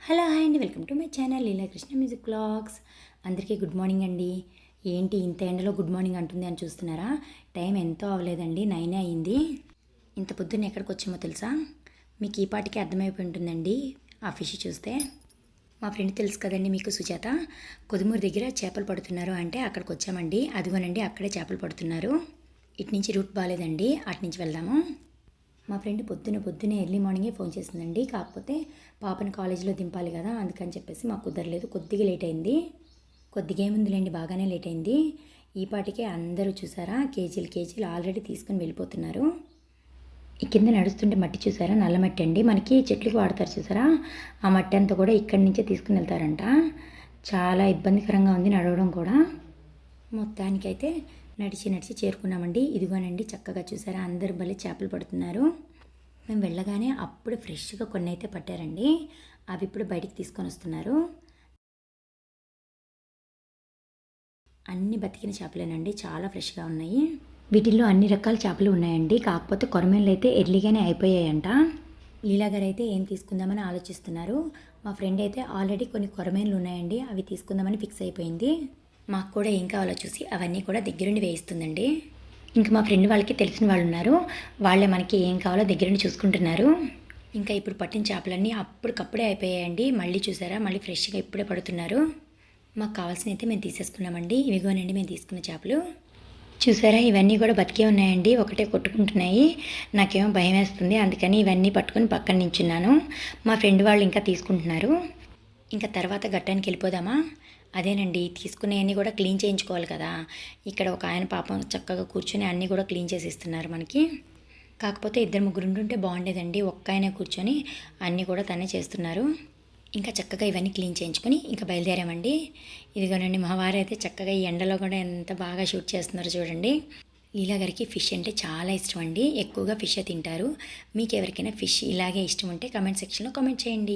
Hello hi అండి, welcome to my channel Leela Krishna music vlogs. అందరికీ good morning అండి. ఏంటి ఇంత ఎండలో గుడ్ మార్నింగ్ అంటుంది అని చూస్తున్నారా? టైం ఎంతో అవ్వలేదండి, 9 అయింది. ఇంత పొద్దున్న ఎక్కడికి వచ్చామో తెలుసా? మీకు ఈ పాటికి అర్థమైపోయి ఉంటుందండి ఆ ఫిష్ చూస్తే. మా ఫ్రెండ్ తెలుసు కదండి మీకు, సుజాత. కొదుమూరు దగ్గర చేపలు పడుతున్నారు అంటే అక్కడికి వచ్చామండి. అదిగోనండి అక్కడే చేపలు పడుతున్నారు. ఇటు నుంచి రూట్ బాగాలేదండి, అటు నుంచి వెళ్దాము. మా ఫ్రెండ్ పొద్దునే ఎర్లీ మార్నింగే ఫోన్ చేసిందండి. కాకపోతే పాపని కాలేజీలో దింపాలి కదా, అందుకని చెప్పేసి మాకు కుదరలేదు. కొద్దిగా లేట్ అయింది. కొద్దిగా ఏముందిలేండి, బాగానే లేట్ అయింది. ఈ పాటికే అందరూ చూసారా కేజీలు ఆల్రెడీ తీసుకుని వెళ్ళిపోతున్నారు. ఈ కింద నడుస్తుంటే మట్టి చూసారా, నల్ల మట్టి అండి. మనకి చెట్లకు వాడతారు చూసారా, ఆ మట్టి అంతా కూడా ఇక్కడి నుంచే తీసుకుని వెళ్తారంట. చాలా ఇబ్బందికరంగా ఉంది నడవడం కూడా. మొత్తానికైతే నడిచి చేరుకున్నామండి. ఇదిగోనండి చక్కగా చూసారా, అందరు భలే చేపలు పడుతున్నారు. మేము వెళ్ళగానే అప్పుడు ఫ్రెష్గా కొన్ని అయితే పట్టారండి. అవి ఇప్పుడు బయటికి తీసుకొని వస్తున్నారు. అన్ని బతికిన చేపలేనండి, చాలా ఫ్రెష్గా ఉన్నాయి. వీటిల్లో అన్ని రకాల చేపలు ఉన్నాయండి. కాకపోతే కొరమేన్లు అయితే ఎర్లీగానే అయిపోయాయంట. లీలా గారు అయితే ఏం తీసుకుందామని ఆలోచిస్తున్నారు. మా ఫ్రెండ్ అయితే ఆల్రెడీ కొన్ని కొరమేన్లు ఉన్నాయండి, అవి తీసుకుందామని ఫిక్స్ అయిపోయింది. మాకు కూడా ఏం కావాలో చూసి అవన్నీ కూడా దగ్గరుండి వేయిస్తుందండి. ఇంకా మా ఫ్రెండ్ వాళ్ళకి తెలిసిన వాళ్ళు ఉన్నారు, వాళ్ళే మనకి ఏం కావాలో దగ్గరుండి చూసుకుంటున్నారు. ఇంకా ఇప్పుడు పట్టిన చేపలన్నీ అప్పటికప్పుడే అయిపోయాయండి. మళ్ళీ చూసారా, మళ్ళీ ఫ్రెష్గా ఇప్పుడే పడుతున్నారు. మాకు కావాల్సినవి అయితే మేము తీసేసుకున్నామండి. ఇవిగోనండి మేము తీసుకున్న చేపలు. చూసారా, ఇవన్నీ కూడా బతికే ఉన్నాయండి, ఒకటే కొట్టుకుంటున్నాయి. నాకేమో భయం వేస్తుంది, అందుకని ఇవన్నీ పట్టుకొని పక్కన నించున్నాను. మా ఫ్రెండ్ వాళ్ళు ఇంకా తీసుకుంటున్నారు. ఇంకా తర్వాత గట్టానికి వెళ్ళిపోదామా? అదేనండి, తీసుకునేవన్నీ కూడా క్లీన్ చేయించుకోవాలి కదా. ఇక్కడ ఒక ఆయన పాపం చక్కగా కూర్చొని అన్నీ కూడా క్లీన్ చేసి ఇస్తున్నారు మనకి. కాకపోతే 2-3 ఉంటుంటే బాగుండేదండి, ఒక్క ఆయనే కూర్చొని అన్నీ కూడా తనే చేస్తున్నారు. ఇంకా చక్కగా ఇవన్నీ క్లీన్ చేయించుకొని ఇంకా బయలుదేరామండి. ఇదిగోనండి మా వారు అయితే చక్కగా ఈ ఎండలో కూడా ఎంత బాగా షూట్ చేస్తున్నారు చూడండి. లీలా గారికి ఫిష్ అంటే చాలా ఇష్టం అండి, ఎక్కువగా ఫిష్ తింటారు. మీకు ఎవరికైనా ఫిష్ ఇలాగే ఇష్టం ఉంటే కమెంట్ సెక్షన్లో కామెంట్ చేయండి.